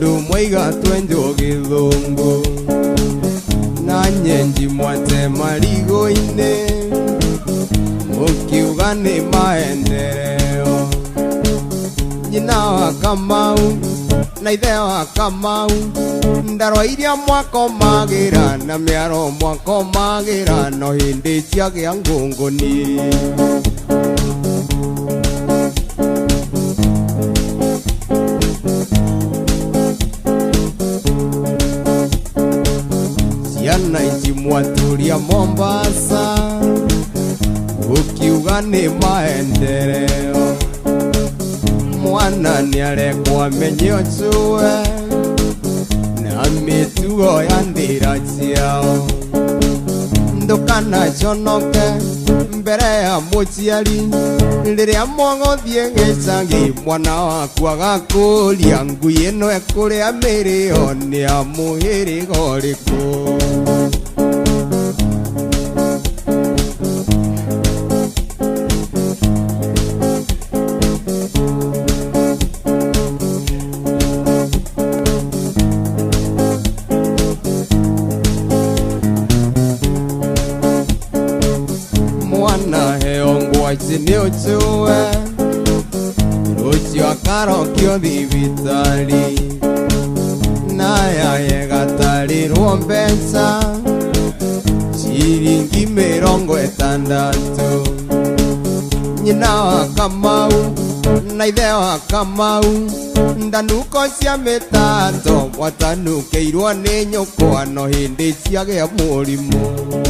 Mundu mwaiga twenjo githungu na nyenji mwate marigo-ine mukiuga ni maendeleo. Nyina wa Kamau na ithe wa Kamau ndaro iria mwakomagira na miaro mwakomagira no hindi ciagĩa ngũngũni. Ciana ici mwaturia Mombasa ukiuga ni maendeleo. Mwana niarekwa menye ojue na mitugo ya ndira ciao. Ndukana conoke mbere ya mũciari rĩrĩa mũgũthiĩ gĩcagi mwana waku agakũria ngui ĩno ekũrĩa mĩrĩo nĩ ya mũhĩrĩga ũrĩkũ. Mwana heongwa chini ujue rucio akarokio thibitari naya yegatarirwo mbeca ciringi 60. Nyina wa Kamau na ithe wa Kamau ndanuko cia Mitato watanukeirwo nĩ nyũkwa no hindi ciagĩa mũrimũ.